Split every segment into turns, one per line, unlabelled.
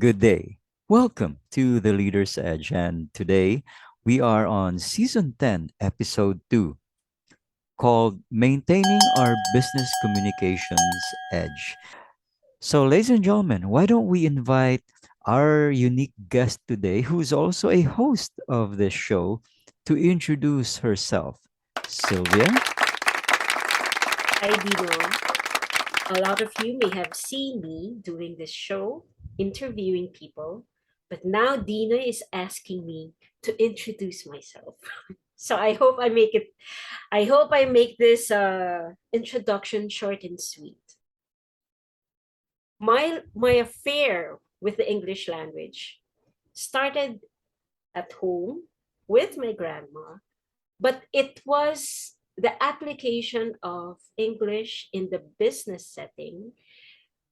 Good day. Welcome to the Leader's Edge. And today we are on Season 10, Episode 2, called Maintaining Our Business Communications Edge. So, ladies and gentlemen, why don't we invite our unique guest today, who's also a host of this show, to introduce herself? Sylvia?
Hi, Dino. A lot of you may have seen me doing this show, interviewing people, but now Dina is asking me to introduce myself. So I hope I make this introduction short and sweet. My affair with the English language started at home with my grandma, but it was the application of English in the business setting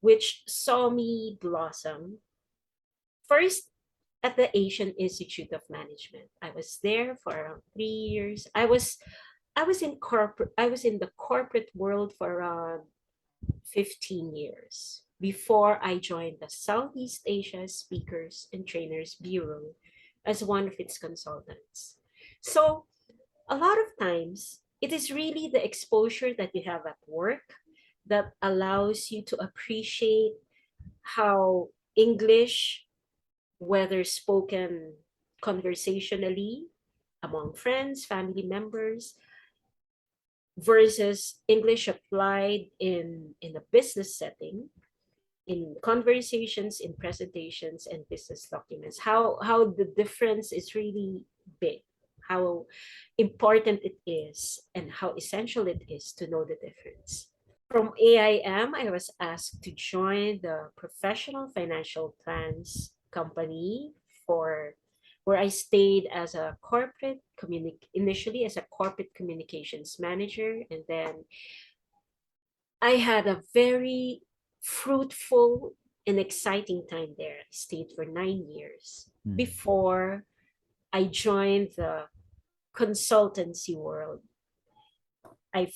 which saw me blossom first at the Asian Institute of Management. I was there for around 3 years. I was in the corporate world for around 15 years before I joined the Southeast Asia Speakers and Trainers Bureau as one of its consultants. So a lot of times it is really the exposure that you have at work that allows you to appreciate how English, whether spoken conversationally among friends, family members, versus English applied in a business setting, in conversations, in presentations, and business documents, how the difference is really big, how important it is, and how essential it is to know the difference. From AIM, I was asked to join the professional financial plans company for where I stayed as a initially as a corporate communications manager, and then I had a very fruitful and exciting time there. I stayed for 9 years
Hmm.
before I joined the consultancy world. I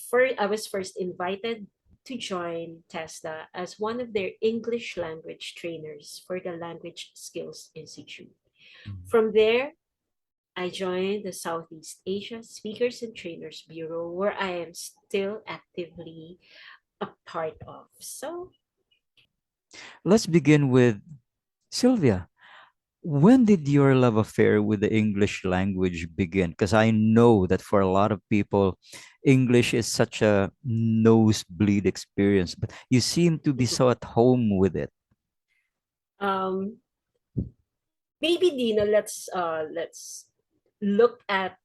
was first invited to join TESDA as one of their English language trainers for the Language Skills Institute. From there, I joined the Southeast Asia Speakers and Trainers Bureau, where I am still actively a part of. So,
Let's begin with Sylvia. When did your love affair with the English language begin? Because I know that for a lot of people, English is such a nosebleed experience, but you seem to be so at home with it.
um, maybe Dina, let's look at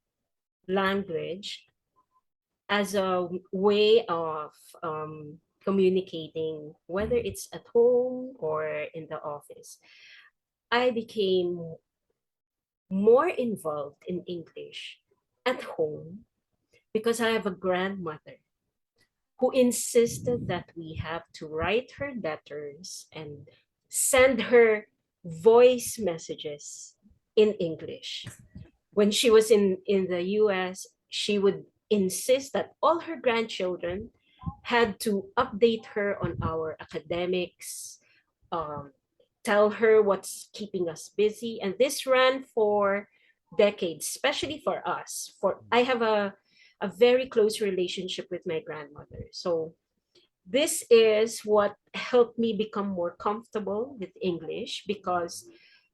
language as a way of communicating, whether it's at home or in the office. I became more involved in English at home because I have a grandmother who insisted that we have to write her letters and send her voice messages in English. When she was in the US, she would insist that all her grandchildren had to update her on our academics, um, tell her what's keeping us busy. And this ran for decades, especially for us. For I have a very close relationship with my grandmother. So this is what helped me become more comfortable with English because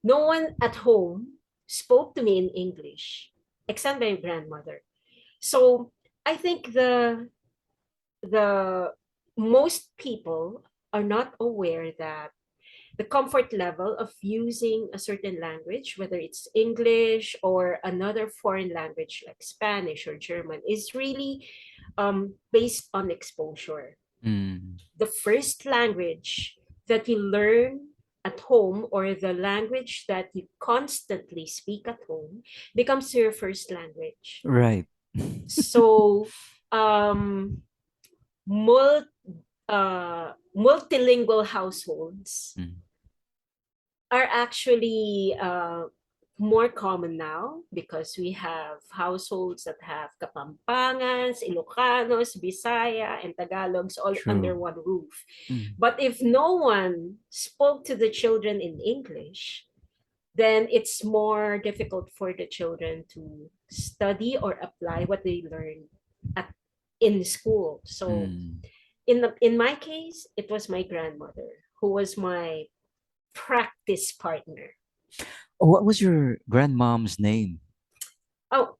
no one at home spoke to me in English except my grandmother. So I think the most people are not aware that the comfort level of using a certain language, whether it's English or another foreign language like Spanish or German, is really based on exposure.
Mm,
The first language that you learn at home or the language that you constantly speak at home becomes your first language.
right.
So, mul- multilingual households
Mm,
are actually more common now because we have households that have Kapampangans, Ilocanos, Bisaya, and Tagalogs all under
True.
one roof.
Mm.
But if no one spoke to the children in English, then it's more difficult for the children to study or apply what they learn at in school. So
Mm.
in my case, it was my grandmother who was my practice partner.
Oh, what was your grandmom's name?
Oh,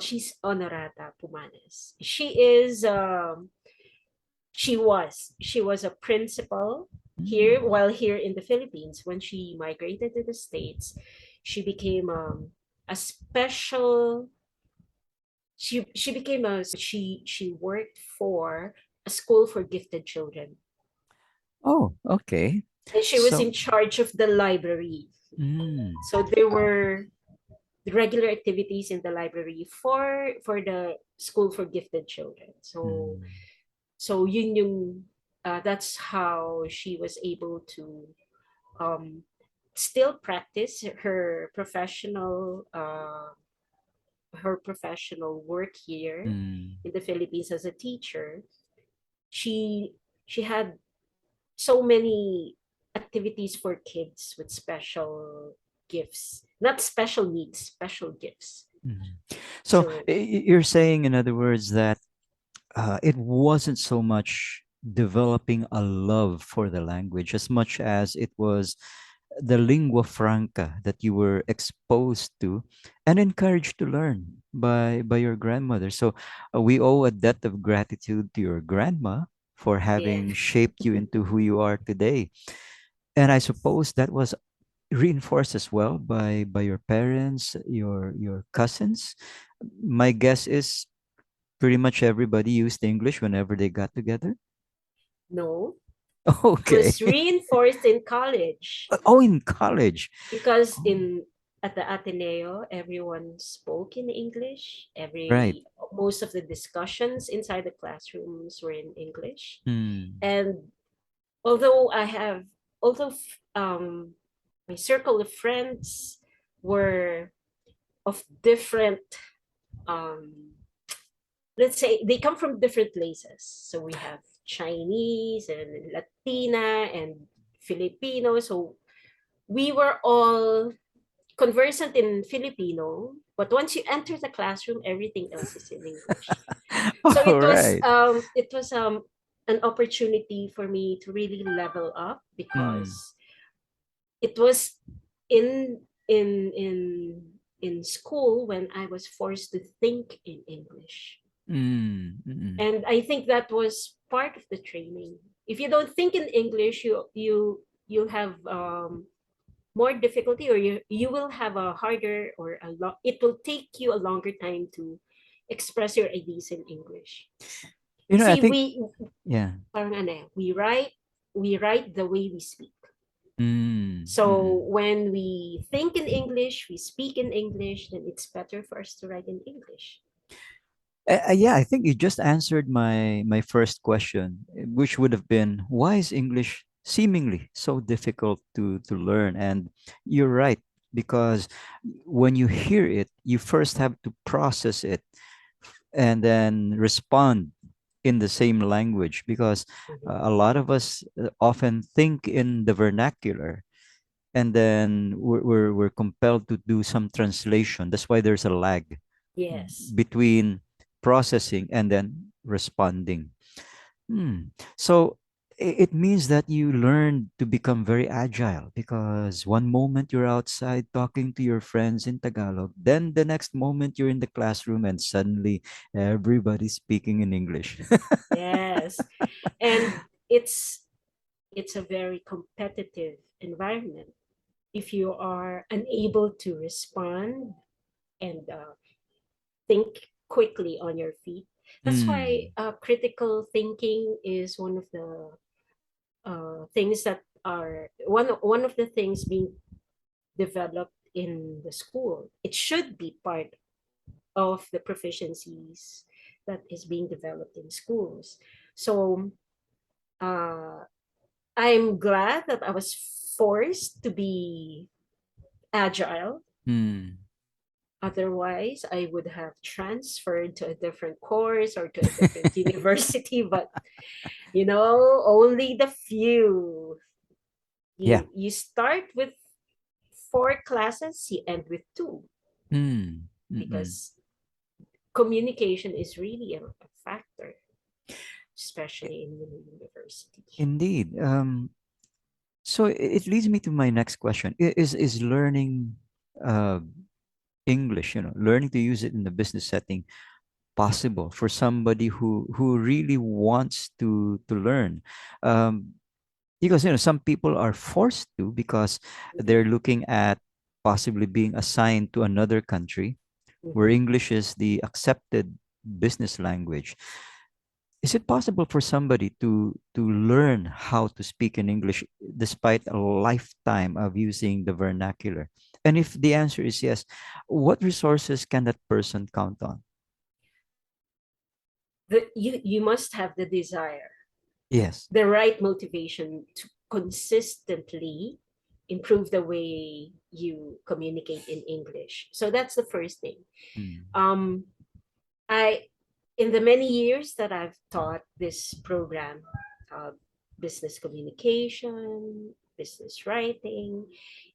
she's Honorata Pumanes. She was a principal here
Mm.
while here in the Philippines. When she migrated to the States, she became a special she became a she worked for a school for gifted children,
Oh, okay.
and she was
So,
in charge of the library.
mm,
So there were regular activities in the library for the school for gifted children. So
mm,
yun yung that's how she was able to um, still practice her professional work here
mm,
in the Philippines as a teacher. She she had so many activities for kids with special gifts, not special needs, special gifts.
mm. So
So
you're saying, in other words, that it wasn't so much developing a love for the language as much as it was the lingua franca that you were exposed to and encouraged to learn by your grandmother. So we owe a debt of gratitude to your grandma for
yeah.
having shaped you into who you are today. And I suppose that was reinforced as well by your parents, your cousins. My guess is pretty much everybody used English whenever they got together.
No, it
Okay.
was reinforced in college
Oh, in college.
because
Oh,
in at the Ateneo, everyone spoke in English.
right.
Every Most of the discussions inside the classrooms were in English.
Hmm.
And although I have, although my circle of friends were of different, um, let's say they come from different places. So we have Chinese and Latina and Filipino. So we were all conversant in Filipino, but once you enter the classroom, everything else is in English. So
All right.
it was an opportunity for me to really level up
Hmm.
because it was in in in in school when I was forced to think in English.
Hmm. Mm.
And I think that was part of the training. If you don't think in English, you have more difficulty, or you will have a harder or it will take you a longer time to express your ideas in English.
You know, I
See,
think, yeah.
parang ano, we write the way we speak.
Mm.
So
Mm.
when we think in English, we speak in English, then it's better for us to write in English.
Yeah, I think you just answered my first question, which would have been, why is English seemingly so difficult to learn? And you're right, because when you hear it, you first have to process it and then respond in the same language, because
Mhm.
a lot of us often think in the vernacular, and then we're compelled to do some translation. That's why there's a lag
Yes.
between processing and then responding. Hmm. So it means that you learn to become very agile, because one moment you're outside talking to your friends in Tagalog, then the next moment you're in the classroom and suddenly everybody's speaking in English.
Yes. And it's a very competitive environment. If you are unable to respond and think quickly on your feet, that's why
Hmm.
critical thinking is one of the things that are one of the things being developed in the school. It should be part of the proficiencies that is being developed in schools. So uh, I'm glad that I was forced to be agile
Mm.
Otherwise, I would have transferred to a different course or to a different university. But only the few.
Yeah.
You start with 4 classes, you end with two,
Mm. Mm-mm.
because communication is really a factor, especially in the university.
Indeed. So it leads me to my next question. Is learning uh, English, learning to use it in the business setting possible for somebody who really wants to learn? Um, because some people are forced to because they're
Mhm,
looking at possibly being assigned to another country where
mhm.
English is the accepted business language. Is it possible for somebody to learn how to speak in English despite a lifetime of using the vernacular? And if the answer is yes, what resources can that person count on?
You must have the desire,
Yes.
the right motivation to consistently improve the way you communicate in English. So that's the first thing.
Mm.
Um, I In the many years that I've taught this program, uh, business communication, business writing,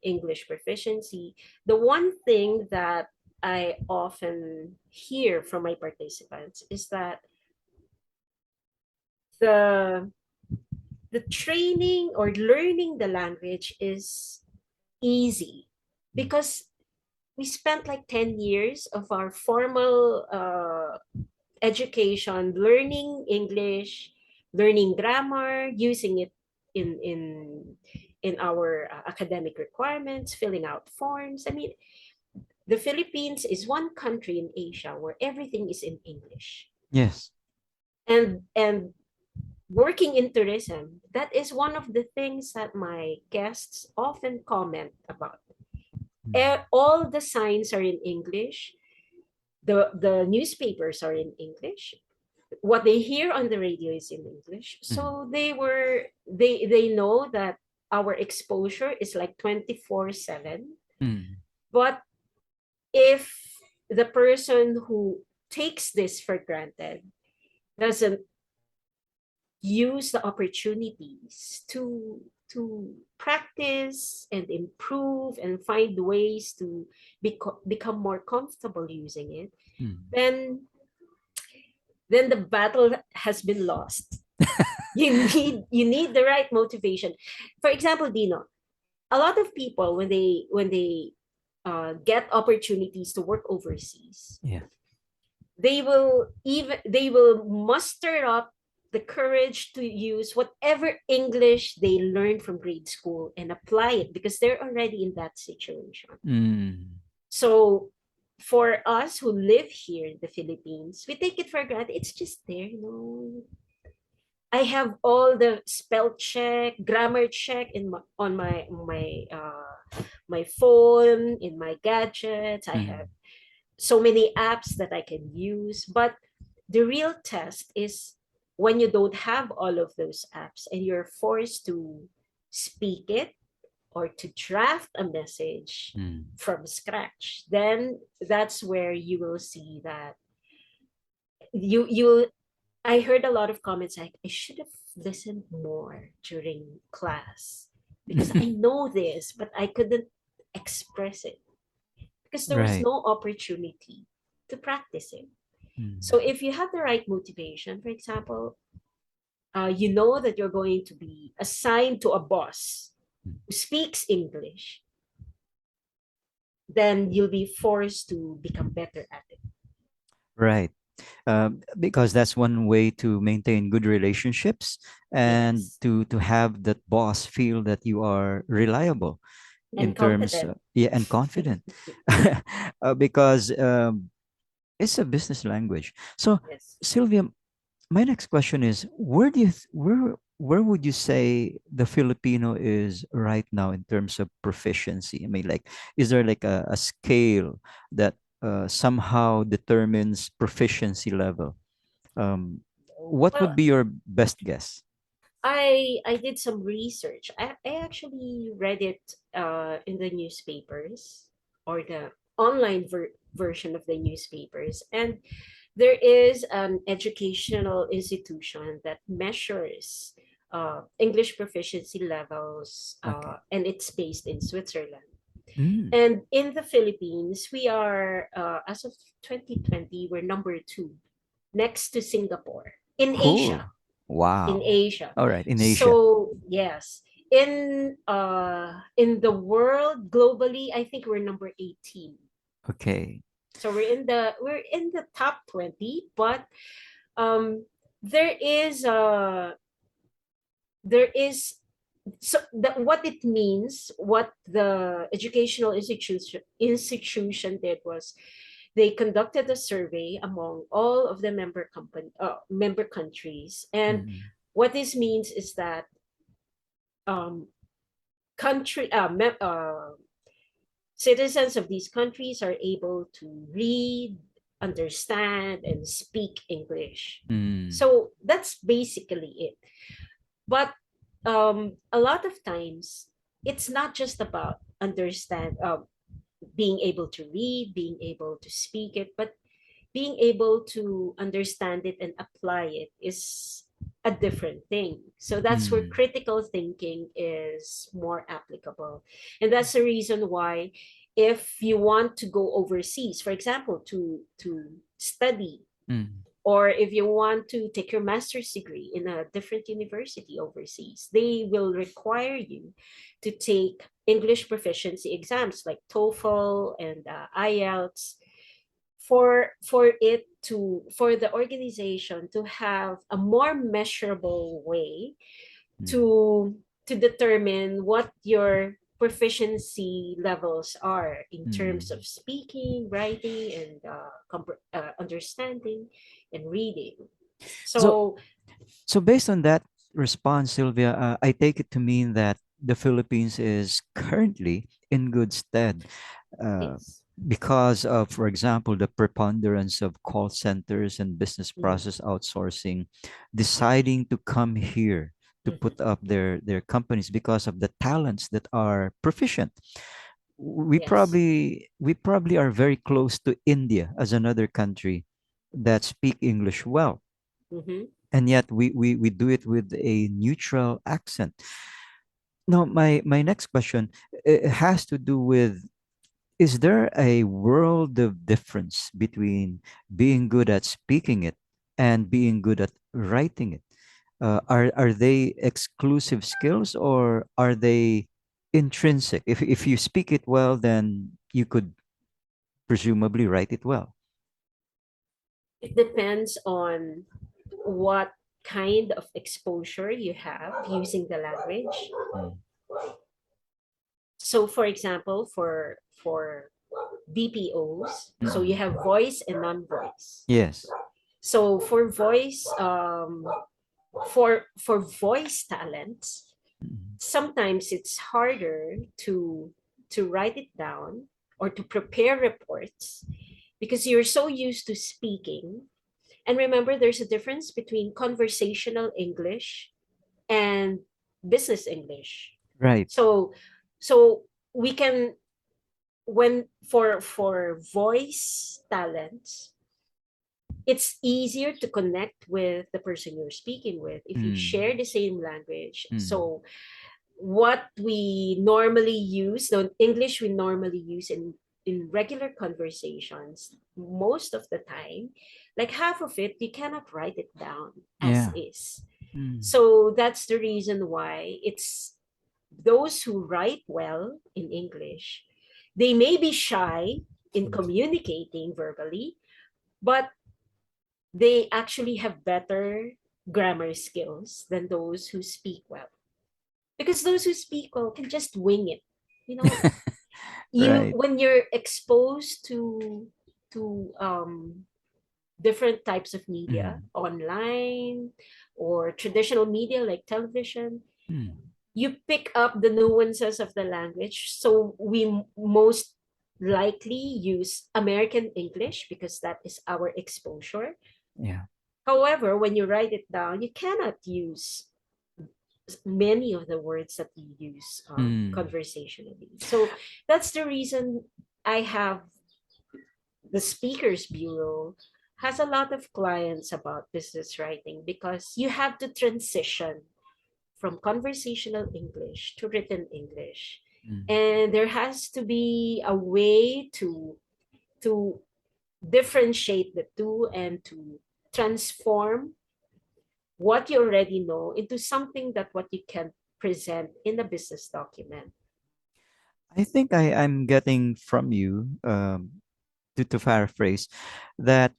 English proficiency, the one thing that I often hear from my participants is that the the training or learning the language is easy,
Mm.
because we spent like 10 years of our formal education learning English, learning grammar, using it in our academic requirements, filling out forms. I mean, the Philippines is one country in Asia where everything is in English.
Yes.
And working in tourism, that is one of the things that my guests often comment about.
Mm.
All the signs are in English. The newspapers are in English. What they hear on the radio is in English.
Mm.
So they know that our exposure is like 24/7.
Mm.
But if the person who takes this for granted doesn't use the opportunities to practice and improve and find ways to become more comfortable using it,
Mm.
then the battle has been lost. You need the right motivation. For example, Dino, a lot of people, when they get opportunities to work overseas,
Yeah.
they will muster up the courage to use whatever English they learned from grade school and apply it, because they're already in that situation.
Mm.
So for us who live here in the Philippines, we take it for granted. It's just there. I have all the spell check, grammar check on my phone, in my gadgets. I have
Mm.
so many apps that I can use. But the real test is when you don't have all of those apps and you're forced to speak it or to draft a message
Mm.
from scratch. Then that's where you will see that you I heard a lot of comments like, I should have listened more during class because I know this, but I couldn't express it because there was
Right.
no opportunity to practice it.
Mm.
So if you have the right motivation, for example, you know that you're going to be assigned to a boss
Mm.
who speaks English, then you'll be forced to become better at it.
Right. Because that's one way to maintain good relationships and
Yes.
to have that boss feel that you are reliable in
And
terms
competent.
yeah, and confident. Because it's a business language. So
Yes.
Sylvia, my next question is, where would you say the Filipino is right now in terms of proficiency? I mean, like, is there like a scale that somehow determines proficiency level? What
Well,
would be your best guess?
I did some research. I actually read it in the newspapers. or the online version of the newspapers. And there is an educational institution that measures English proficiency levels,
Okay.
and it's based in Switzerland.
Mm.
And in the Philippines, we are, as of 2020, we're number two, next to Singapore in Asia.
Cool.
In
Wow.
Asia.
All right. In Asia.
So yes, in the world globally, I think we're number 18.
Okay.
So we're in the top 20, but um there is there is so what it means, what the educational institution did was they conducted a survey among all of the member countries, and
Mm.
what this means is that um, country citizens of these countries are able to read, understand, and speak English.
Mm.
So that's basically it. But a lot of times, it's not just about being able to read, being able to speak it, but being able to understand it and apply it is a different thing. So that's where
Mm.
critical thinking is more applicable. And that's the reason why if you want to go overseas, for example, to study,
Mm.
or if you want to take your master's degree in a different university overseas, they will require you to take English proficiency exams like TOEFL and IELTS, for the organization to have a more measurable way
Mm.
to determine what your proficiency levels are in terms
Mm.
of speaking, writing, and understanding and reading.
So,
So
so based on that response, Sylvia, I take it to mean that the Philippines is currently in good stead, uh,
yes.
because of, for example, the preponderance of call centers and business
Mhm,
process outsourcing, deciding to come here to
mhm.
put up their companies because of the talents that are proficient. we
Yes.
probably we probably are very close to India as another country that speak English well,
Hmm.
and yet we do it with a neutral accent. Now, my next question, has to do with, is there a world of difference between being good at speaking it and being good at writing it? Are they exclusive skills, or are they intrinsic? If you speak it well, then you could presumably write it well.
It depends on what kind of exposure you have using the language.
Mm.
So, for example, for BPOs, so you
Mm-mm.
have voice and non-voice.
Yes.
So for voice talents,
Mm.
sometimes it's harder to write it down or to prepare reports because you're so used to speaking. And remember, there's a difference between conversational English and business English.
Right.
So so we can, when for voice talents, it's easier to connect with the person you're speaking with if you
Mm.
share the same language.
Mm.
So what we normally use, the English we normally use in regular conversations, most of the time, like half of it, you cannot write it down as
Yeah.
is.
Mm.
So that's the reason why it's those who write well in English, they may be shy in
Mm.
communicating verbally, but they actually have better grammar skills than those who speak well. Because those who speak well can just wing it. You know, you
Right.
when you're exposed to different types of media,
Mm.
online or traditional media like television,
Mm.
you pick up the nuances of the language. So we most likely use American English because that is our exposure.
Yeah.
However, when you write it down, you cannot use many of the words that you use
Mm.
conversationally. So that's the reason I have the Speakers Bureau has a lot of clients about business writing because you have to transition from conversational English to written English.
Mm.
And there has to be a way to differentiate the two and to transform what you already know into something that what you can present in a business document.
I think I'm getting from you, to paraphrase, that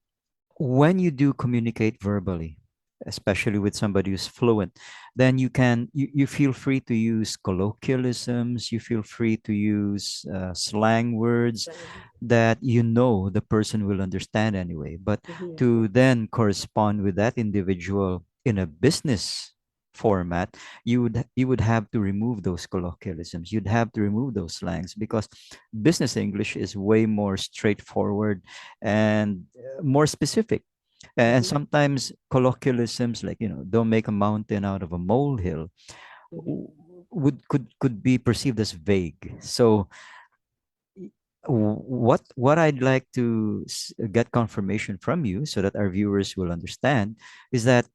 when you do communicate verbally, especially with somebody who's fluent, then you feel free to use colloquialisms, you feel free to use slang words
So,
that you know the person will understand anyway. But
mhm,
to then correspond with that individual in a business format, you would have to remove those colloquialisms. You'd have to remove those slangs because business English is way more straightforward and more specific. And
mhm,
sometimes colloquialisms like, don't make a mountain out of a molehill
mhm,
w- would could be perceived as vague. So what I'd like to get confirmation from you so that our viewers will understand is that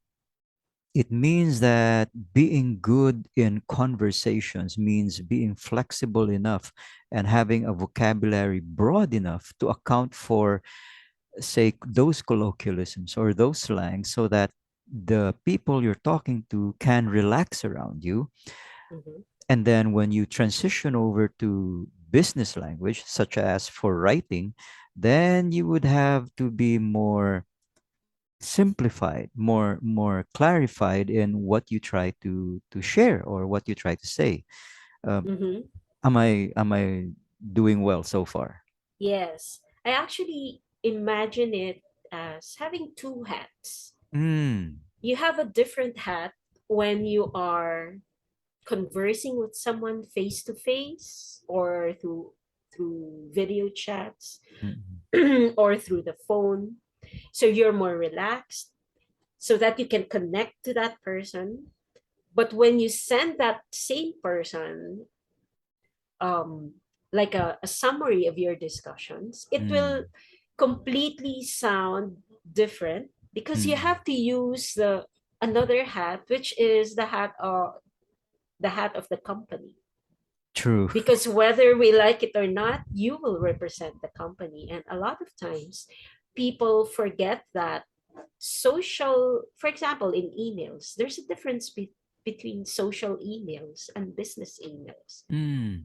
it means that being good in conversations means being flexible enough and having a vocabulary broad enough to account for, say, those colloquialisms or those slangs so that the people you're talking to can relax around you.
mhm,
And then when you transition over to business language, such as for writing, then you would have to be more simplified, more clarified in what you try to share or what you try to say. Um,
mhm.
am I doing well so far?
Yes, I actually imagine it as having two hats.
Mm,
You have a different hat when you are conversing with someone face to face or through video chats
mm,
or through the phone. So you're more relaxed so that you can connect to that person. But when you send that same person um, like a summary of your discussions, it will
mm,
completely sound different because you
mm.
have to use the another hat, which is the hat of the company.
True.
Because whether we like it or not, you will represent the company. And a lot of times, people forget that for example, in emails, there's a difference between social emails and business emails.
Mm,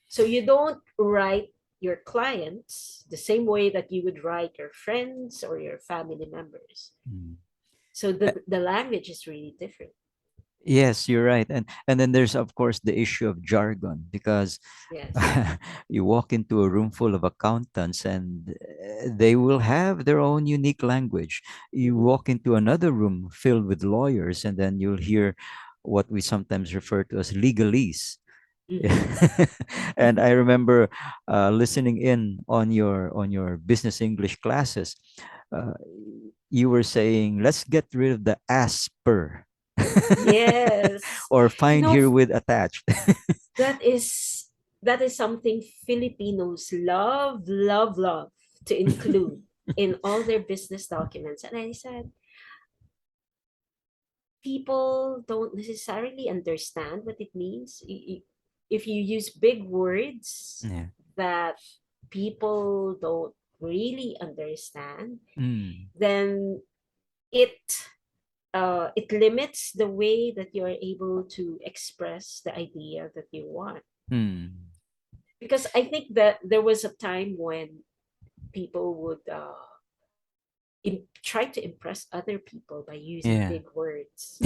So you don't write your clients the same way that you would write your friends or your family members.
mm.
So
Uh,
the language is really different.
Yes, you're right. And then there's of course the issue of jargon because
Yes.
you walk into a room full of accountants and they will have their own unique language. You
Mm-hmm.
walk into another room filled with lawyers and then you'll hear what we sometimes refer to as legalese.
Mm-hmm.
And I remember listening in on your business English classes. Uh, you were saying, let's get rid of the as per
Yes.
or
You
find
know,
herewith attached.
that is that is something Filipinos love to include in all their business documents. And I said, people don't necessarily understand what it means. If you use big words
Yeah.
that people don't really understand,
Mm,
then it it limits the way that you're able to express the idea that you want.
mm,
Because I think that there was a time when people would try to impress other people by using
yeah.
big words.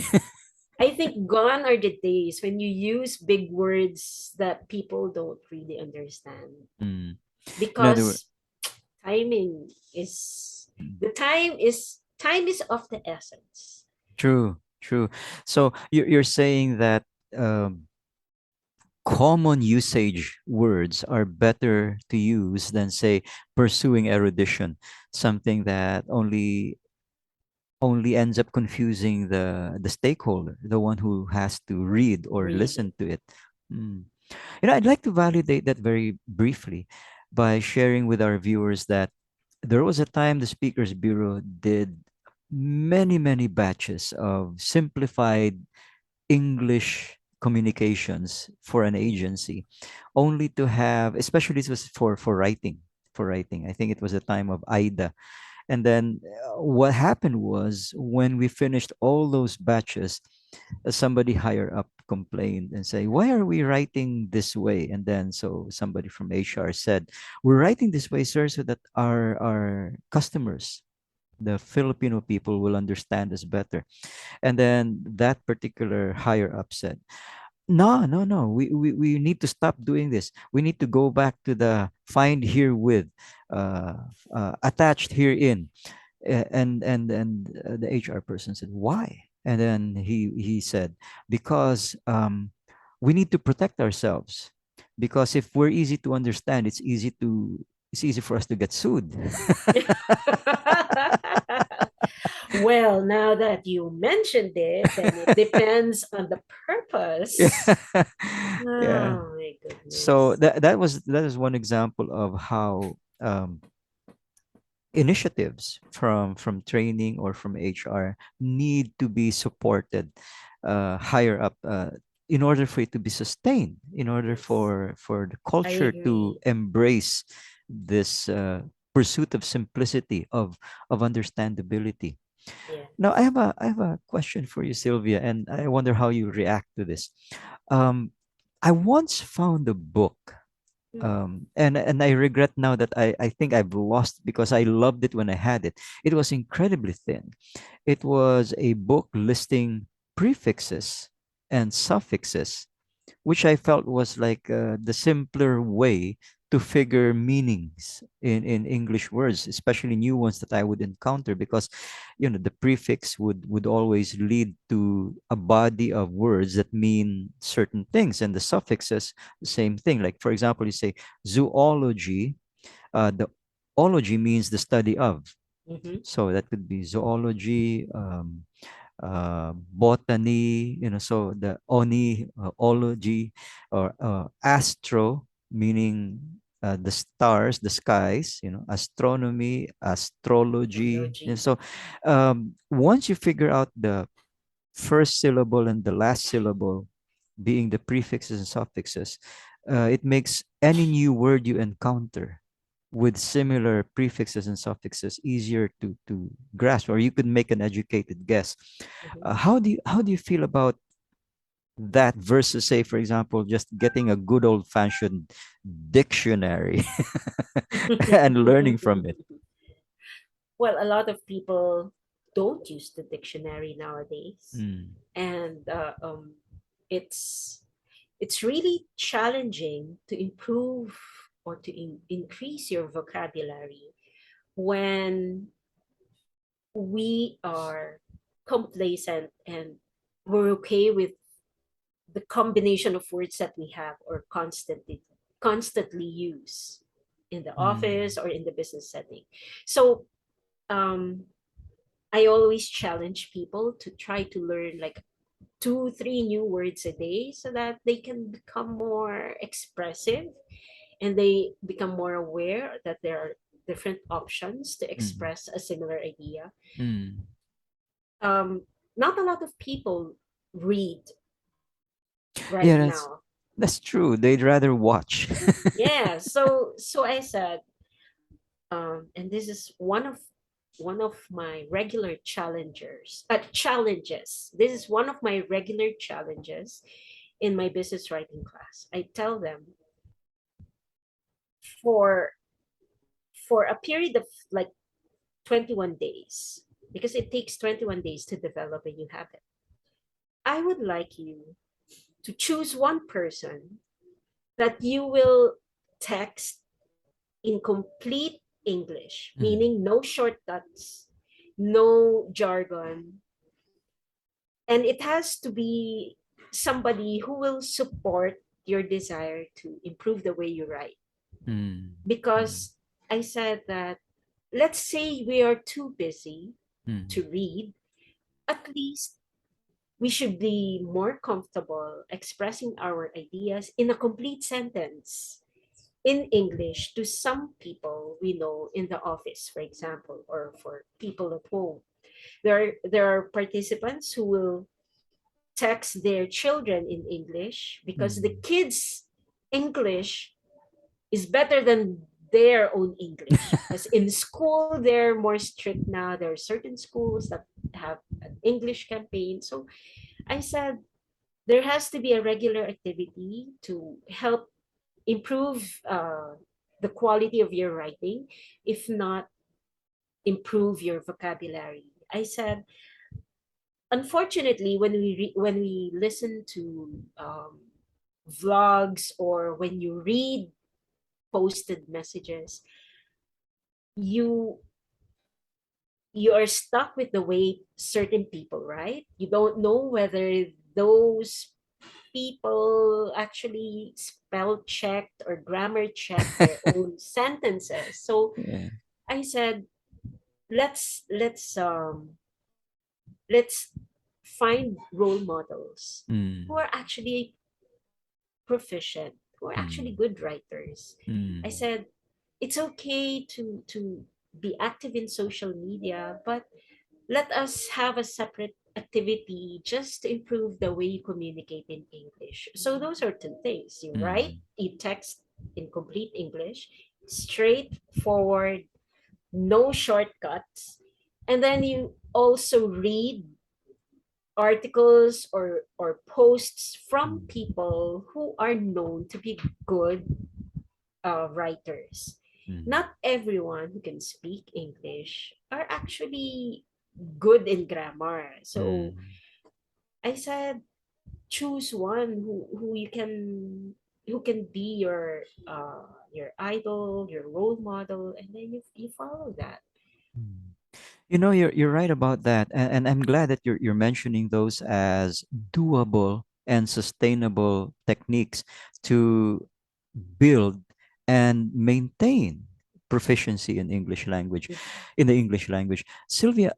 I think gone are the days when you use big words that people don't really understand
Mm. In other words,
because timing is time is of the essence.
true, true. So you're saying that common usage words are better to use than, say, pursuing erudition, something that only ends up confusing the stakeholder, the one who has to read or
Read
listen
it.
to it. Mm. I'd like to validate that very briefly. by sharing with our viewers that there was a time the Speakers Bureau did many, many batches of simplified English communications for an agency, only to have, especially this was for writing, for writing. I think it was the time of Ida. And then what happened was when we finished all those batches, somebody higher up complained and say, why are we writing this way? And then so somebody from HR said, we're writing this way, sir, so that our customers, the Filipino people, will understand us better. And then that particular higher up said, no, no, no, we need to stop doing this. We need to go back to the find herewith, attached herein. And the HR person said, why? And then he said, because we need to protect ourselves, because if we're easy to understand, it's easy for us to get sued.
Well, now that you mentioned it, then it depends on the purpose.
Yeah. Yeah.
Oh my
So
goodness.
that is one example of how initiatives from training or from HR need to be supported higher up, in order for it to be sustained, in order
Yes,
for the
I
culture to
agree.
embrace this pursuit of simplicity, of understandability. Now
Yes.
I have a question for you, Sylvia, and I wonder how you react to this. um, I once found a book,
Mm.
and I regret now that I think I've lost, because I loved it when I had it. It was incredibly thin. It was a book listing prefixes and suffixes, which I felt was like the simpler way to figure meanings in English words, especially new ones that I would encounter, because the prefix would always lead to a body of words that mean certain things, and the suffixes the same thing. Like for example, you say zoology, the ology means the study of,
Mm-hmm.
so that could be zoology, botany, so the oni, ology, or astro, meaning the stars, the skies, astronomy, astrology. And
Technology.
so once you figure out the first syllable and the last syllable being the prefixes and suffixes, it makes any new word you encounter with similar prefixes and suffixes easier to grasp, or you could make an educated guess.
Mm-hmm.
How do you feel about that versus, say, for example, just getting a good old fashioned dictionary and learning from it?
Well, a lot of people don't use the dictionary nowadays,
Mm,
and it's it's really challenging to improve or to increase your vocabulary when we are complacent and we're okay with the combination of words that we have or constantly use in the
mm,
office or in the business setting. So um, I always challenge people to try to learn like two, three new words a day so that they can become more expressive and they become more aware that there are different options to
mm,
express a similar idea.
mm.
Um, Not a lot of people read right
Yeah,
now.
that's true. They'd rather watch.
Yeah, so I said, and this is one of my regular challenges. This is one of my regular challenges in my business writing class. I tell them for for a period of like 21 days, because it takes 21 days to develop a new habit. I would like you to choose one person that you will text in complete English,
Mm,
meaning no shortcuts, no jargon, and it has to be somebody who will support your desire to improve the way you write.
mm, mm,
Because I said that, let's say we are too busy
mm,
to read, at least we should be more comfortable expressing our ideas in a complete sentence. in English to some people we know in the office, for example, or for people at home. There are participants who will text their children in English because the
Mm.
kids' English is better than their own English. Because in school, they're more strict now. There are certain schools that have an English campaign. So I said there has to be a regular activity to help improve the quality of your writing, if not improve your vocabulary. I said, unfortunately, when we listen to vlogs or when you read posted messages, you you are stuck with the way certain people write. You don't know whether those people actually spell checked or grammar checked their own sentences. So
Yeah.
I said, let's find role models who
Mm.
are actually proficient, who are actually
Mm.
good writers. I
Mm.
said it's okay to be active in social media, but let us have a separate activity just to improve the way you communicate in English. So those are two things. You write,
Mm.
you text in complete English, straightforward, no shortcuts. And then you also read articles or posts from
Mm.
people who are known to be good writers.
Mm.
Not everyone who can speak English are actually good in grammar. So
Mm.
I said, choose one who can be your idol, your role model, and then you follow that.
Mm. You know, you're right about that, and I'm glad that you're mentioning those as doable and sustainable techniques to build and maintain proficiency in English language, in the English language. Sylvia,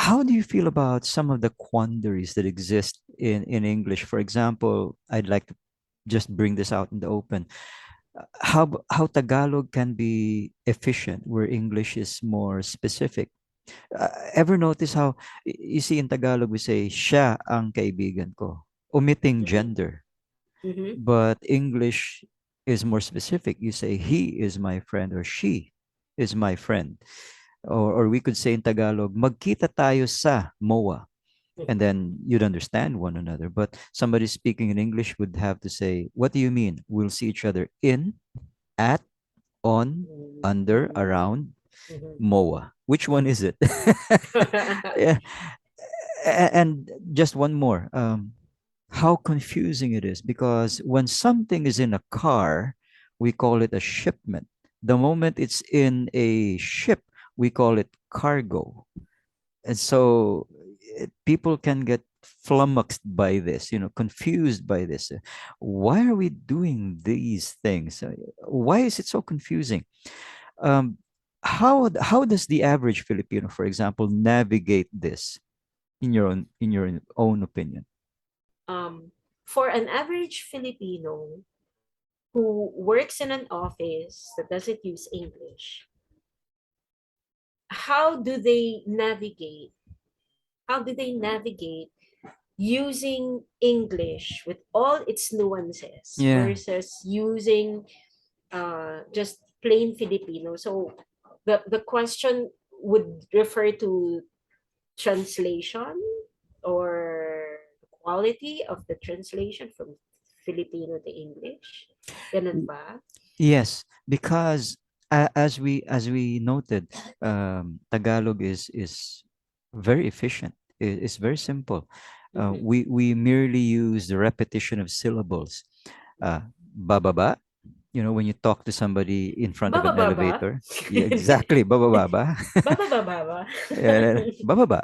how do you feel about some of the quandaries that exist in English? For example, I'd like to just bring this out in the open. How Tagalog can be efficient where English is more specific. Ever notice how you see in Tagalog we say siya ang kaibigan ko, omitting
Mm-hmm.
gender,
Mm-hmm.
but English is more specific. You say he is my friend or she is my friend. Or we could say in Tagalog, magkita tayo sa MOA. And then you'd understand one another. But somebody speaking in English would have to say, what do you mean? We'll see each other in, at, on, under, around,
Mm-hmm.
MOA. Which one is it? Yeah. And just one more. How confusing it is because when something is in a car, we call it a shipment. The moment it's in a ship, we call it cargo. And so people can get flummoxed by this, confused by this. Why are we doing these things? Why is it so confusing? Um, how does the average Filipino, for example, navigate this in your own opinion?
um, for an average Filipino who works in an office that doesn't use English, how do they navigate? How do they navigate using English with all its nuances
Yeah.
versus using just plain Filipino? So the question would refer to translation or quality of the translation from Filipino to English. Ganun ba?
Yes, because as we noted, Tagalog is very efficient. It's very simple.
Mhm.
We merely use the repetition of syllables. Bababa. When you talk to somebody in front of
Baba
an
baba.
elevator, yeah, exactly. Bababa.
Baba baba baba.
Yeah, bababa.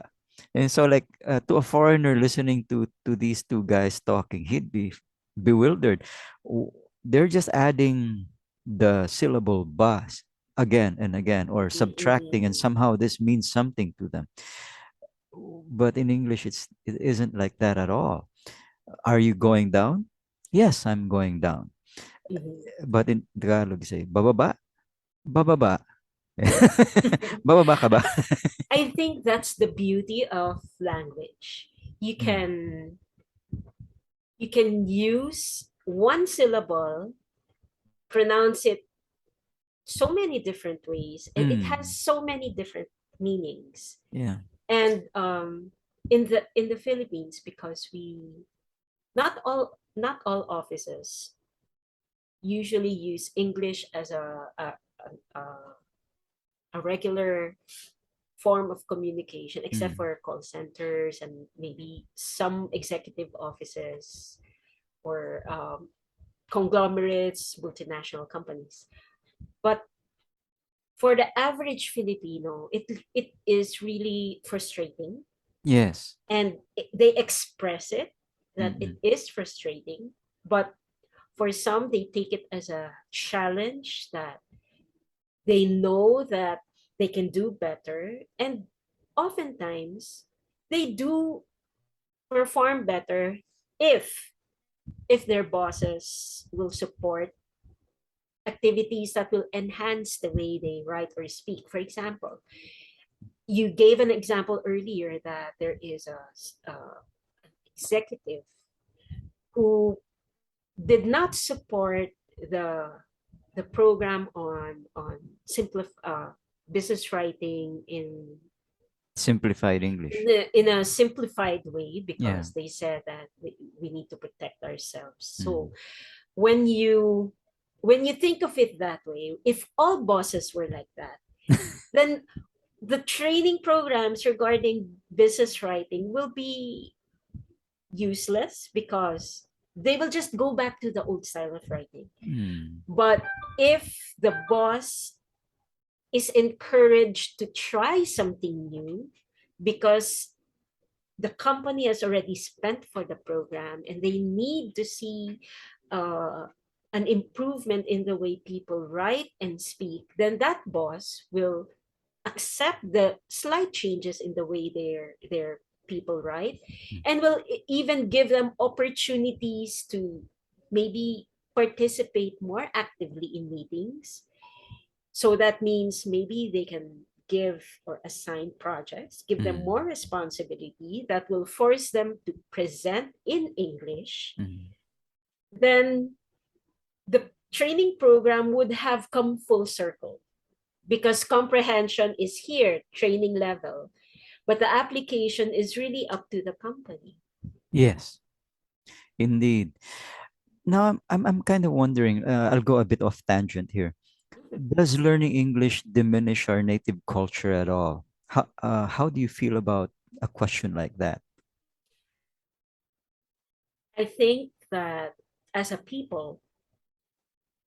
And so, like, to a foreigner listening to these two guys talking, he'd be bewildered. They're just adding the syllable bas again and again, or subtracting, and
Mm-mm.
somehow this means something to them. But in English, it isn't like that at all. Are you going down? Yes, I'm going down.
Mhm.
But in Tagalog, you say, bababa, bababa. Bababa ka ba?
I think that's the beauty of language. You
Mm,
can you can use one syllable, pronounce it so many different ways, and it has
mm,
so many different meanings.
yeah.
And in the Philippines, because we not all offices usually use English as a regular form of communication, except
Mm,
for call centers and maybe some executive offices or conglomerates, multinational companies. But for the average Filipino, it is really frustrating,
yes.
and they express it that it
Mm-mm.
is frustrating. But for some, they take it as a challenge that they know that they can do better, and oftentimes they do perform better if if their bosses will support activities that will enhance the way they write or speak. For example, you gave an example earlier that there is executive who did not support the the program on business writing
Simplified English.
in a simplified way,
Yeah.
because they said that we need to protect ourselves. So
Mm.
when you when you think of it that way, if all bosses were like that, then the training programs regarding business writing will be useless, because they will just go back to the old style of writing.
Mm.
But if the boss is encouraged to try something new, because the company has already spent for the program and they need to see uh, an improvement in the way people write and speak, then that boss will accept the slight changes in the way their people write,
Mm.
and will even give them opportunities to maybe participate more actively in meetings. So that means maybe they can give or assign projects, give them more
Mm.
responsibility that will force them to present in English.
Mm.
Then the training program would have come full circle, because comprehension is here, training level, but the application is really up to the company.
Yes, indeed. Now I'm kind of wondering. I'll go a bit off tangent here. Does learning English diminish our native culture at all? How do you feel about a question like that?
I think that as a people,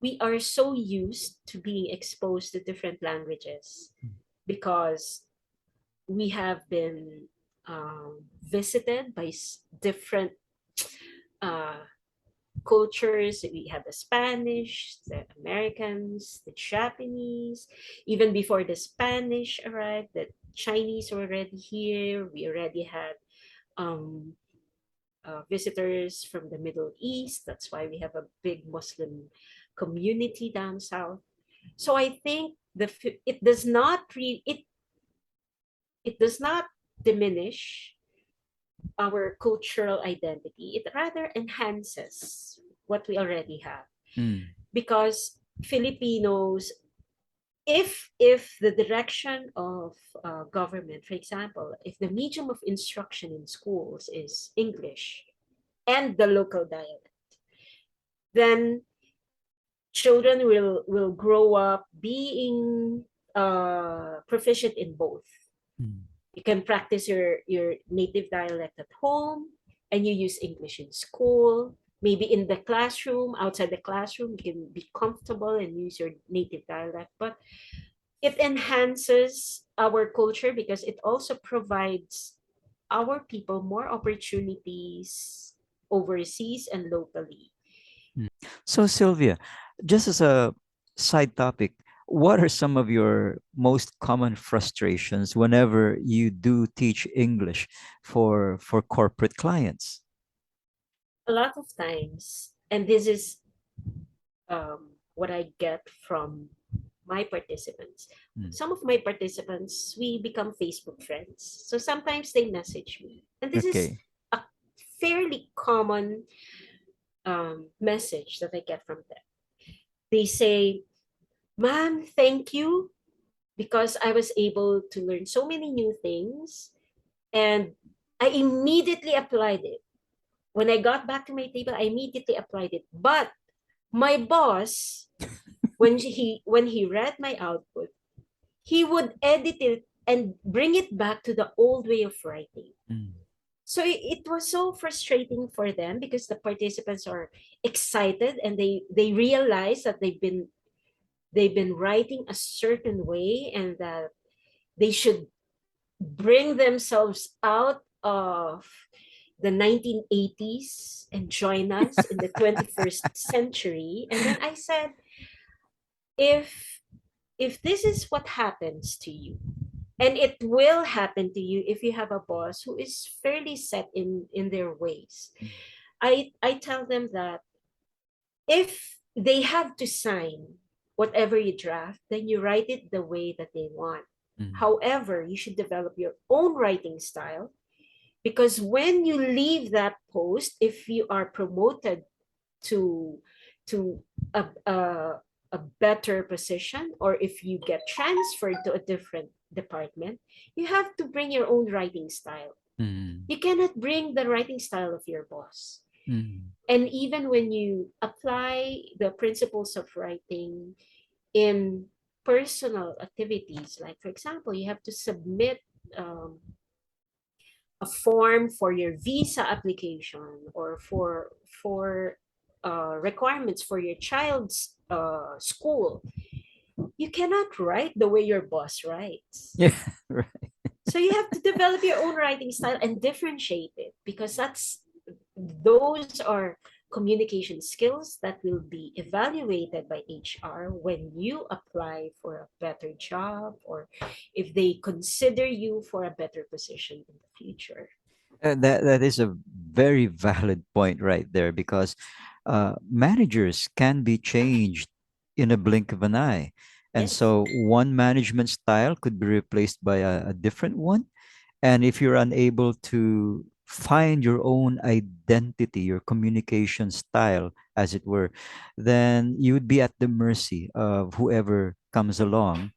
we are so used to being exposed to different languages, because we have been visited by different uh, cultures. We have the Spanish, the Americans, the Japanese. Even before the Spanish arrived, the Chinese were already here. We already had um, visitors from the Middle East. That's why we have a big Muslim community down south. So I think it does not it does not diminish our cultural identity. It rather enhances what we already have,
Mm.
because Filipinos, if the direction of government, for example, if the medium of instruction in schools is English and the local dialect, then children will grow up being proficient in both.
Mm.
You can practice your native dialect at home, and you use English in school. Maybe in the classroom, outside the classroom, you can be comfortable and use your native dialect. But it enhances our culture, because it also provides our people more opportunities overseas and locally.
Mm. So, Sylvia, just as a side topic, what are some of your most common frustrations whenever you do teach English for corporate clients?
A lot of times, and this is what I get from my participants.
Mm.
Some of my participants, we become Facebook friends. So sometimes they message me. And this is
Okay.
a fairly common message that I get from them. They say, "Ma'am, thank you because I was able to learn so many new things and I immediately applied it. When I got back to my table, I immediately applied it. But my boss, when he read my output, he would edit it and bring it back to the old way of writing."
Mm.
So it was so frustrating for them because the participants are excited and they realize that they've been writing a certain way and that they should bring themselves out of the 1980s and join us in the 21st century. And then I said, if if this is what happens to you, and it will happen to you if you have a boss who is fairly set in their ways,
Mm.
I tell them that if they have to sign whatever you draft, then you write it the way that they want.
Mm.
However, you should develop your own writing style, because when you leave that post, if you are promoted to to a better position, or if you get transferred to a different department, you have to bring your own writing style.
Mm.
You cannot bring the writing style of your boss.
Mm.
And even when you apply the principles of writing in personal activities, like for example, you have to submit um, a form for your visa application, or for requirements for your child's school, you cannot write the way your boss writes.
Yeah. Right.
So you have to develop your own writing style and differentiate it, because those are communication skills that will be evaluated by HR when you apply for a better job, or if they consider you for a better position in the future.
That is a very valid point right there, because managers can be changed in a blink of an eye, and
Yes.
so one management style could be replaced by a different one. And if you're unable to find your own identity, your communication style, as it were, then you would be at the mercy of whoever comes along.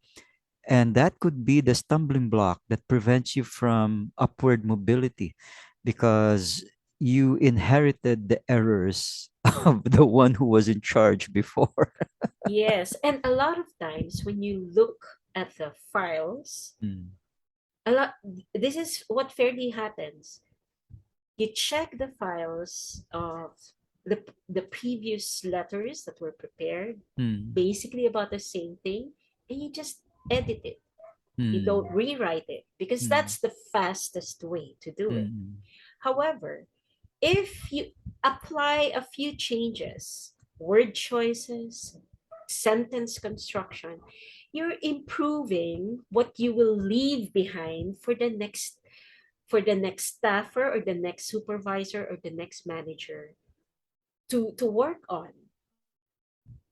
And that could be the stumbling block that prevents you from upward mobility, because you inherited the errors of the one who was in charge before.
Yes. And a lot of times when you look at the files,
Mm.
a lot this is what fairly happens. You check the files of the previous letters that were prepared,
Mm.
basically about the same thing, and you just edit it. You
Mm.
don't rewrite it, because
Mm.
that's the fastest way to do it.
Mm.
However, if you apply a few changes, word choices, sentence construction, you're improving what you will leave behind for the next staffer, or the next supervisor, or the next manager to work on.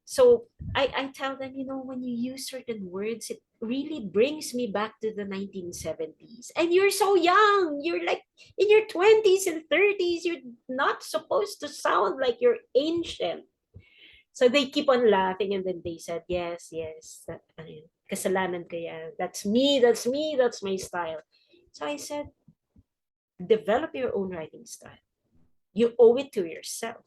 So I tell them, when you use certain words, it really brings me back to the 1970s. And you're so young. You're like in your 20s and 30s. You're not supposed to sound like you're ancient. So they keep on laughing, and then they said, yes, yes. Kasalanan ko yan. That's me, that's me, that's my style. So I said, develop your own writing style. You owe it to yourself.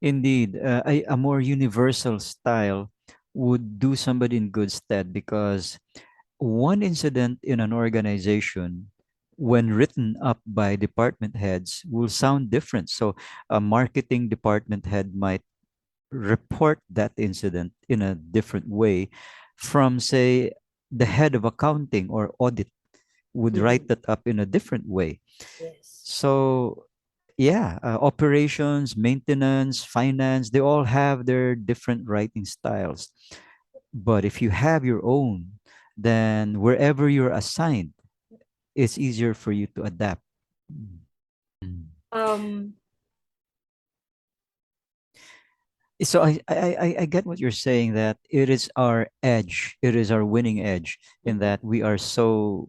Indeed, a more universal style would do somebody in good stead, because one incident in an organization, when written up by department heads, will sound different. So a marketing department head might report that incident in a different way from, say, the head of accounting or audit would write
Mhm.
that up in a different way.
Yes.
So yeah, operations, maintenance, finance, they all have their different writing styles. But if you have your own, then wherever you're assigned, it's easier for you to adapt. Mm.
Um,
So I get what you're saying, that it is our edge, it is our winning edge, in
Mhm,
that we are so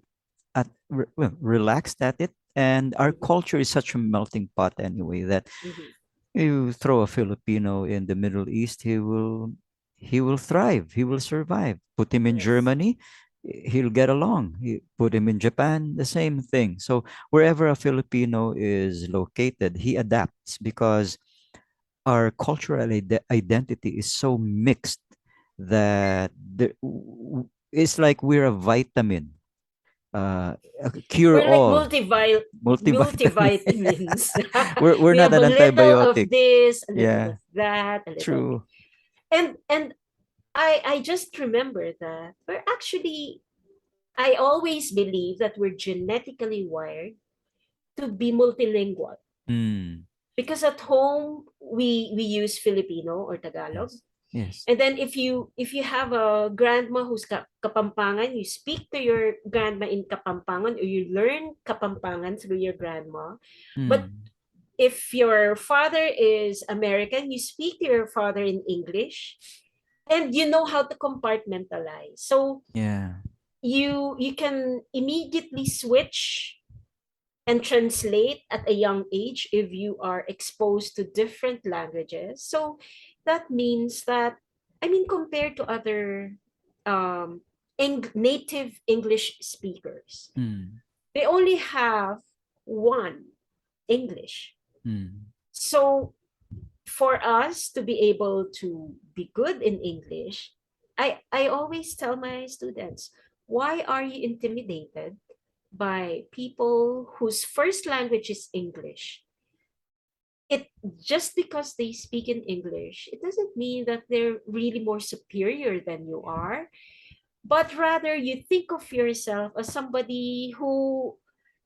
well, relaxed at it, and our
mhm,
culture is such a melting pot anyway, that
mhm.
you throw a Filipino in the Middle East, he will thrive, he will survive. Put him in
Yes.
Germany, he'll get along. Put him in Japan, the same thing. So wherever a Filipino is located, he adapts, because our cultural identity is so mixed that it's like we're a vitamin, a cure
We're like
all, multivitamin.
multivitamins.
we're
We
not
have a
an
little of
antibiotic.
this, a little
Yeah,
of that, a little of it.
true.
And I just remember that we're actually, I always believe that we're genetically wired to be multilingual,
Mm,
because at home we use Filipino or Tagalog.
yes, yes.
And then if you have a grandma who's Kapampangan, you speak to your grandma in Kapampangan, or you learn Kapampangan through your grandma. But
Mm,
if your father is American, you speak to your father in English, and you know how to compartmentalize. So
yeah.
you can immediately switch and translate at a young age if you are exposed to different languages. So that means that, I mean, compared to other um, native English speakers,
Mm,
they only have one English.
mm,
So for us to be able to be good in English, I always tell my students, why are you intimidated by people whose first language is English? It just because they speak in English, it doesn't mean that they're really more superior than you are, but rather you think of yourself as somebody who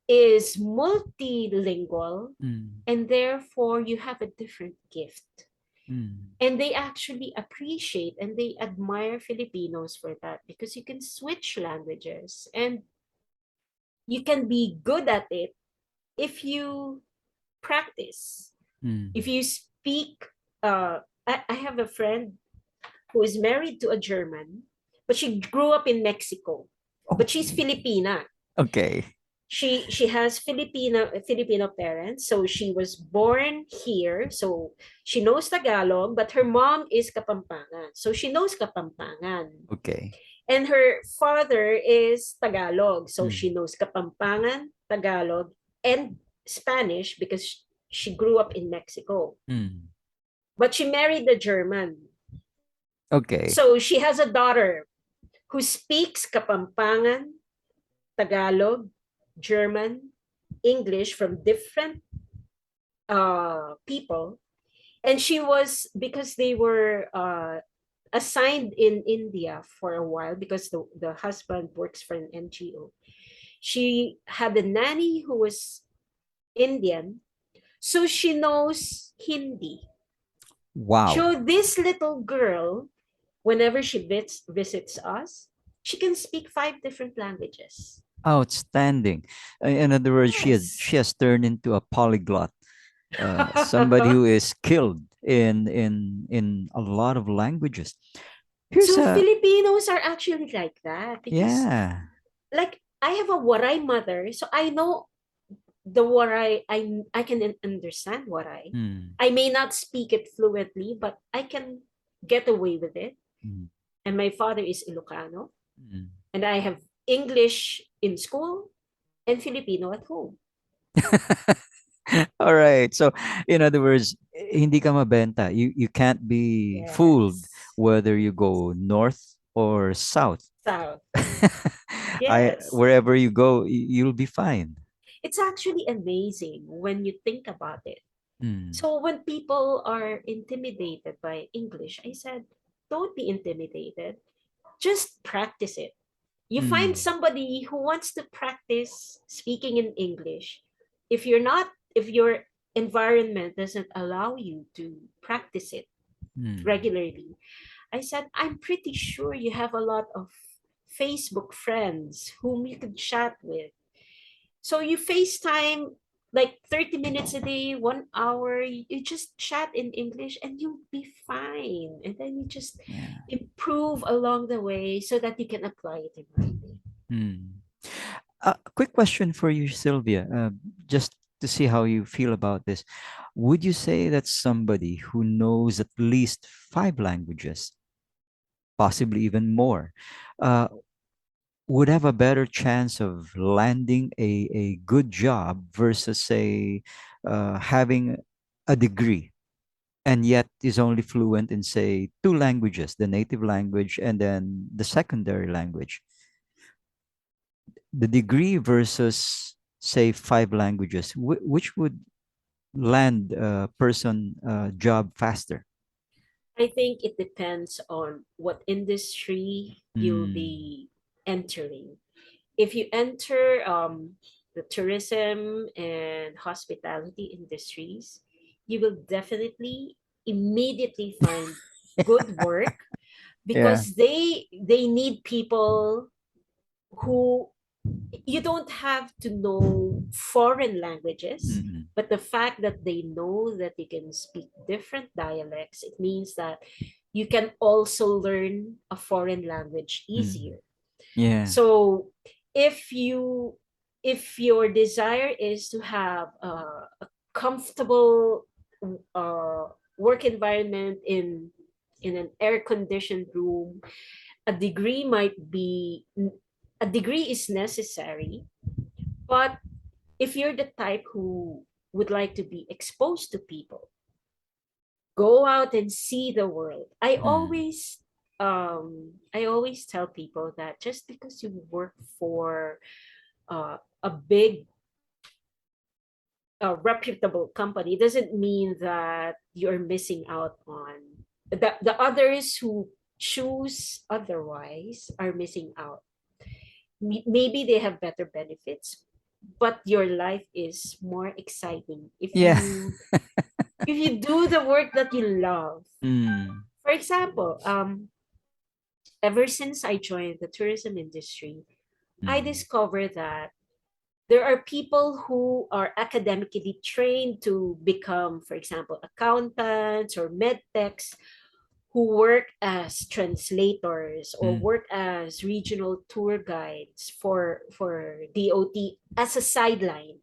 is multilingual,
mm,
and therefore you have a different gift.
mm,
And they actually appreciate and they admire Filipinos for that, because you can switch languages and you can be good at it if you practice. If
mm.
you speak, I have a friend who is married to a German, but she grew up in Mexico.
Oh,
But she's Filipina.
okay.
She has Filipino parents, so she was born here. So she knows Tagalog, but her mom is Kapampangan, so she knows Kapampangan.
Okay.
And her father is Tagalog, so she
Mm,
knows Kapampangan, Tagalog, and Spanish, because she grew up in Mexico.
mm.
But she married a German.
Okay.
So she has a daughter who speaks Kapampangan, Tagalog, German, English from different people. And she was, because they were assigned in India for a while, because the husband works for an NGO. She had a nanny who was Indian, so she knows Hindi.
Wow.
So this little girl, whenever she visits us, she can speak 5 different languages.
Outstanding. In other words,
Yes.
she has turned into a polyglot, somebody who is skilled in a lot of languages. Here's
So
a
Filipinos are actually like that, because
yeah.
like I have a Waray mother, so I know the Waray. I can understand Waray.
Mm,
I may not speak it fluently, but I can get away with it.
mm,
And my father is Ilocano,
mm.
and I have English in school and Filipino at home.
All right. So, in other words, hindi ka mabenta. You can't be fooled
Yes.
whether you go north or south.
South.
I
Yes.
wherever you go, you'll be fine.
It's actually amazing when you think about it.
Mm,
So when people are intimidated by English, I said, don't be intimidated. Just practice it. You find
mm,
somebody who wants to practice speaking in English. If your environment doesn't allow you to practice it
mm,
regularly, I said, I'm pretty sure you have a lot of Facebook friends whom you could chat with. So you FaceTime like 30 minutes a day, 1 hour, you just chat in English and you'll be fine. And then you just
Yeah.
improve along the way so that you can apply it in writing.
Mm. A quick question for you, Sylvia, just to see how you feel about this. Would you say that somebody who knows at least five languages, possibly even more, uh, would have a better chance of landing a good job versus, say, having a degree and yet is only fluent in, say, two languages, the native language and then the secondary language? The degree versus, say, five languages, which would land a person job faster?
I think it depends on what industry you'll
Mm.
be entering. If you enter the tourism and hospitality industries, you will definitely immediately find good work
Yeah.
because they need people who, you don't have to know foreign languages,
Mm-mm.
but the fact that they know that you can speak different dialects, it means that you can also learn a foreign language
Mm.
easier.
Yeah.
So if you, if your desire is to have a comfortable uh, work environment in an air conditioned room, a degree might be, a degree is necessary. But if you're the type who would like to be exposed to people, go out and see the world.
Mm.
I always tell people that just because you work for a big reputable company doesn't mean that you're missing out on the others who choose otherwise are missing out. Maybe they have better benefits, but your life is more exciting
Yeah.
if you do the work that you love.
Mm.
For example, ever since I joined the tourism industry, I
Mm.
discovered that there are people who are academically trained to become, for example, accountants or medtechs, who work as translators or
Mm.
work as regional tour guides for DOT as a sideline,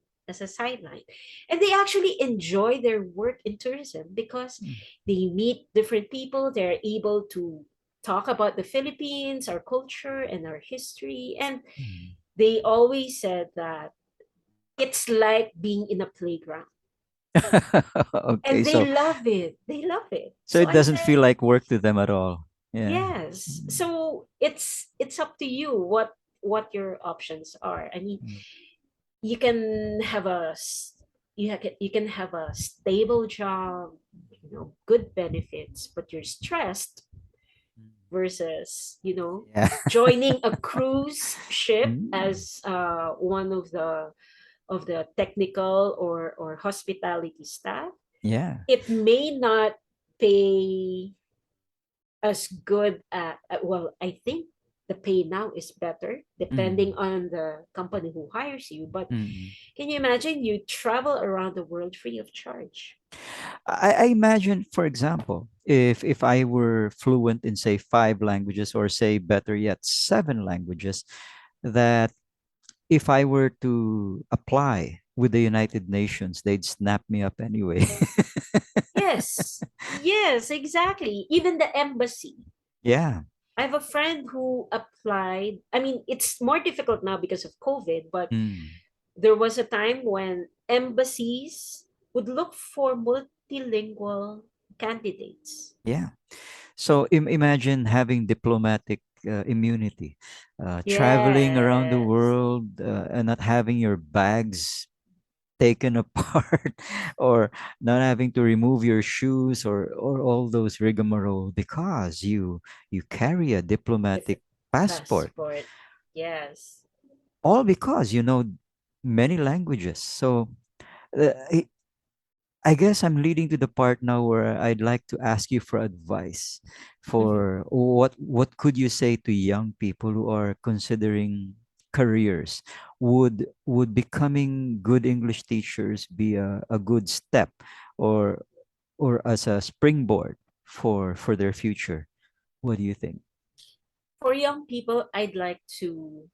and they actually enjoy their work in tourism because
Mm.
they meet different people. They're able to talk about the Philippines, our culture and our history, and
Mm.
they always said that it's like being in a playground,
Okay,
and they
so
love it. They love it.
so
So
it
I
doesn't
said,
feel like work to them at all. Yeah.
yes.
Mm.
So it's up to you what your options are. I mean,
Mm.
you can have you can have a stable job, good benefits, but you're stressed versus,
Yeah.
joining a cruise ship
Mm.
as one of the technical or hospitality staff.
Yeah.
It may not pay as good well, I think the pay now is better depending
Mm.
on the company who hires you, but
Mm.
can you imagine you travel around the world free of charge?
I imagine, for example, if I were fluent in, say, five languages, or, say, better yet, seven languages, that if I were to apply with the United Nations, they'd snap me up anyway.
Yes, yes, exactly. Even the embassy.
Yeah.
I have a friend who applied. I mean, it's more difficult now because of COVID, but
Mm.
there was a time when embassies would look for multilingual candidates.
Yeah. So imagine having diplomatic immunity, traveling around the
Yes.
world, and not having your bags taken apart, or not having to remove your shoes, or all those rigmarole because you carry a
With a
diplomatic passport,
passport. Yes.
all because you know many languages. So uh, I, I guess I'm leading to the part now where I'd like to ask you for advice
Mhm.
for what could you say to young people who are considering careers, would becoming good English teachers be a good step, or as a springboard for their future? What do you think?
For young people, I'd like to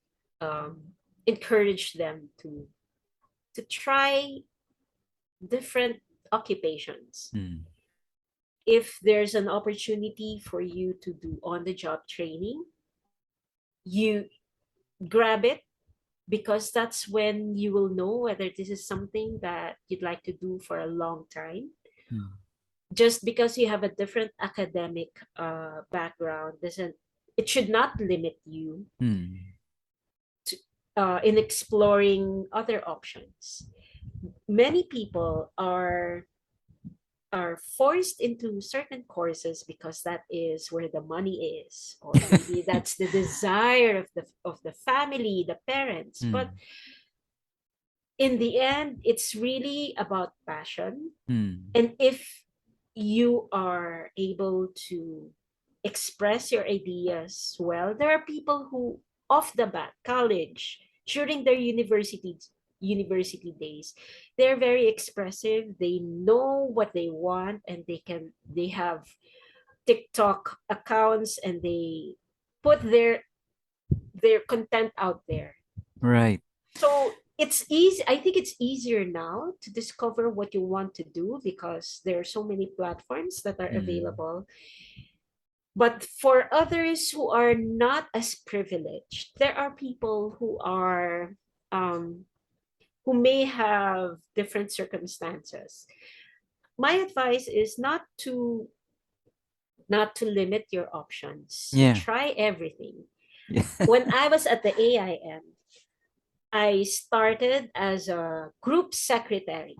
encourage them to try different occupations.
Mm,
If there's an opportunity for you to do on the job training, you grab it, because that's when you will know whether this is something that you'd like to do for a long time.
mm,
Just because you have a different academic background doesn't, it should not limit you
mm,
to, in exploring other options. Many people are forced into certain courses because that is where the money is, or maybe that's the desire of the family, the parents. But
mm,
in the end, it's really about passion.
mm.
And if you are able to express your ideas well, there are people who, off the bat, college, during their university days, they're very expressive. They know what they want, and they have TikTok accounts, and they put their content out there.
Right.
So it's easy. I think it's easier now to discover what you want to do because there are so many platforms that are
Mm,
available. But for others who are not as privileged, there are people um, who may have different circumstances. My advice is not to limit your options.
yeah.
Try everything.
Yeah.
When I was at the AIM, I started as a group secretary,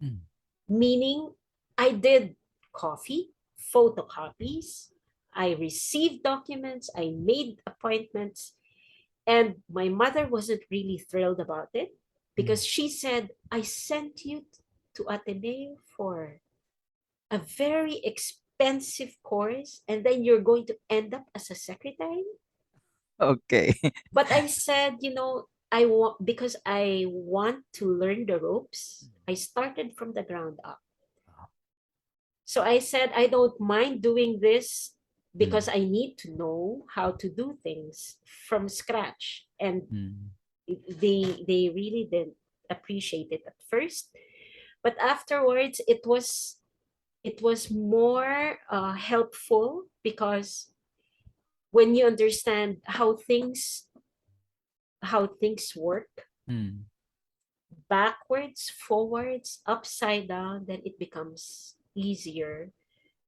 Mm,
meaning I did coffee, photocopies, I received documents, I made appointments, and my mother wasn't really thrilled about it
mm.
because she said, I sent you to Ateneo for a very expensive course, and then you're going to end up as a secretary.
Okay.
But I said, I want, because I want to learn the ropes. I started from the ground up. So I said, I don't mind doing this because
Mm,
I need to know how to do things from scratch. And
mm,
they really didn't appreciate it at first. But afterwards, it was more helpful because when you understand how things work,
mm.
backwards, forwards, upside down, then it becomes easier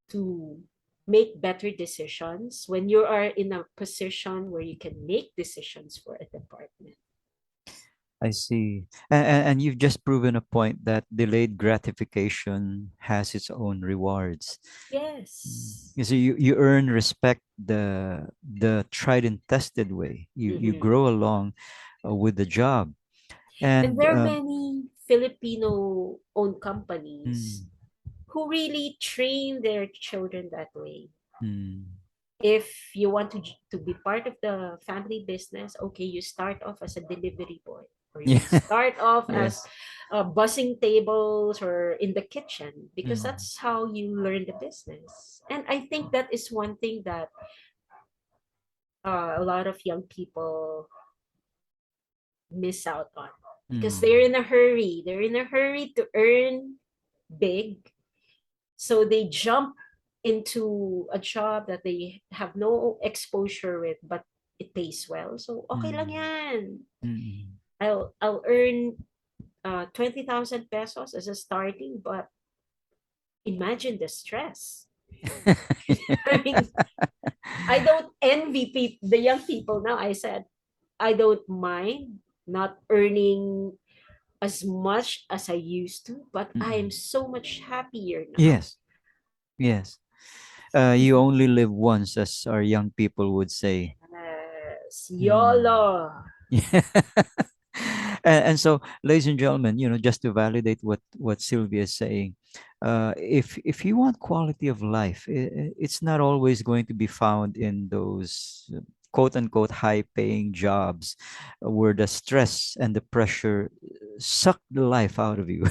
to make better decisions when you are in a position where you can make decisions for a department.
I see. And you've just proven a point that delayed gratification has its own rewards. Mm.
Yes.
You see, you earn respect the tried and tested way. You
Mhm.
grow along with the job,
And
and
there are many Filipino owned companies
mm,
who really train their children that way.
mm,
If you want to be part of the family business, okay, you start off as a delivery boy, or you
yeah,
start off as
yes,
bussing tables or in the kitchen, because
mm,
that's how you learn the business. And I think that is one thing that a lot of young people miss out on, because
mm,
they're in a hurry to earn big. So they jump into a job that they have no exposure with, but it pays well. So okay lang
mm,
yan.
mm.
I'll earn 20,000 pesos as a starting, but imagine the stress. I mean, I don't envy the young people now. I said, I don't mind not earning as much as I used to, but I am
Mm.
so much happier now.
Yes, yes. You only live once, as our young people would say.
Yes,
Mm.
YOLO.
Yeah. And so, ladies and gentlemen, just to validate what Sylvia is saying, if you want quality of life, it's not always going to be found in those quote unquote high paying jobs where the stress and the pressure suck the life out of you.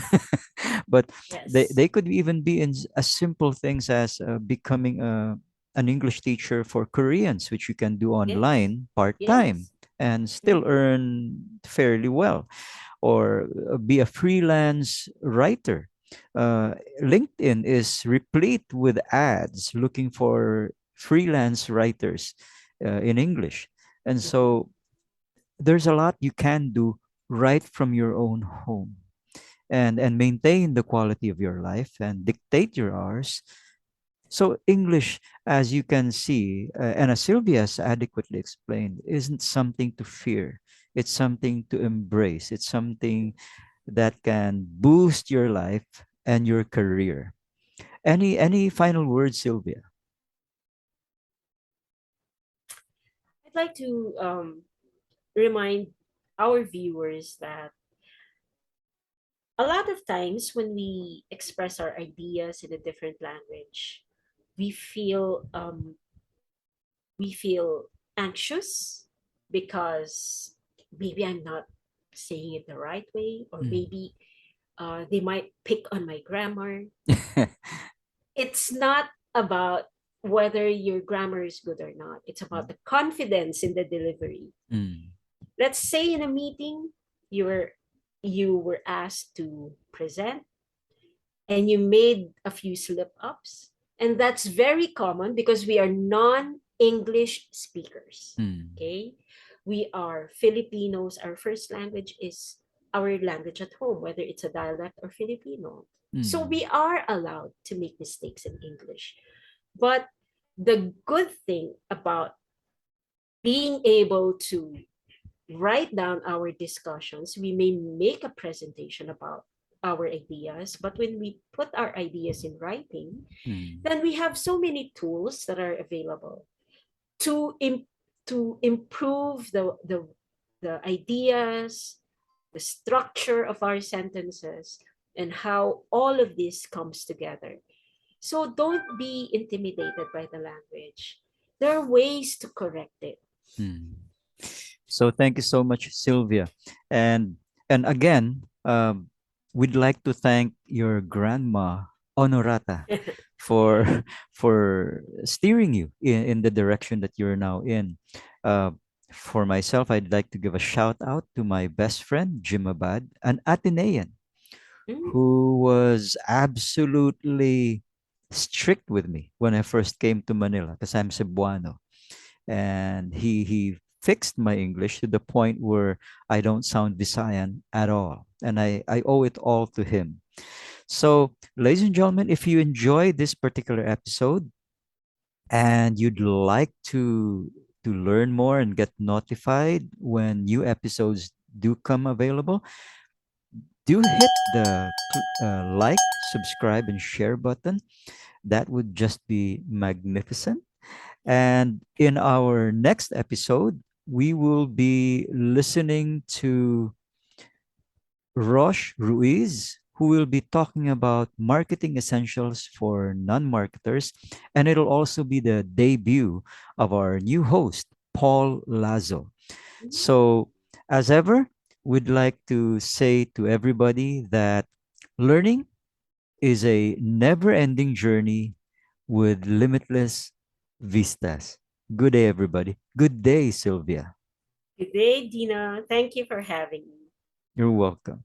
But
Yes.
they could even be in as simple things as becoming an English teacher for Koreans, which you can do
Yes.
online part time
Yes.
and still
Mm-hmm.
earn fairly well, or be a freelance writer. LinkedIn is replete with ads looking for freelance writers in English. And
Mm-hmm.
so there's a lot you can do right from your own home, and maintain the quality of your life and dictate your hours. So English, as you can see, and as Sylvia has adequately explained, isn't something to fear. It's something to embrace. It's something that can boost your life and your career. Any final words, Sylvia?
I'd like to remind our viewers that a lot of times when we express our ideas in a different language, we feel we feel anxious because maybe I'm not saying it the right way, or
Mm.
maybe they might pick on my grammar. It's not about whether your grammar is good or not. It's about the confidence in the delivery.
Mm.
Let's say in a meeting, you were you were asked to present and you made a few slip ups. And that's very common because we are non English speakers.
Mm.
Okay. We are Filipinos. Our first language is our language at home, whether it's a dialect or Filipino. So
Mm.
we are allowed to make mistakes in English. But the good thing about being able to write down our discussions, we may make a presentation about our ideas, but when we put our ideas in writing,
Mm.
then we have so many tools that are available to to improve the ideas, the structure of our sentences, and how all of this comes together. So don't be intimidated by the language. There are ways to correct it.
Mm. So thank you so much, Sylvia, and again, we'd like to thank your grandma Honorata for for steering you in the direction that you're now in. Uh, for myself, I'd like to give a shout out to my best friend Jim Abad, an Atenean
Mm,
who was absolutely strict with me when I first came to Manila because I'm Cebuano, and he fixed my English to the point where I don't sound Visayan at all, and I owe it all to him. So, ladies and gentlemen, if you enjoy this particular episode and you'd like to learn more and get notified when new episodes do come available, do hit the like, subscribe, and share button. That would just be magnificent. And in our next episode, we will be listening to Rosh Ruiz, who will be talking about marketing essentials for non marketers. And it'll also be the debut of our new host, Paul Lazo.
mm.
So, as ever, we'd like to say to everybody that learning is a never ending journey with limitless vistas. Good day, everybody. Good day, Sylvia.
Good day, Dina. Thank you for having me.
You're welcome.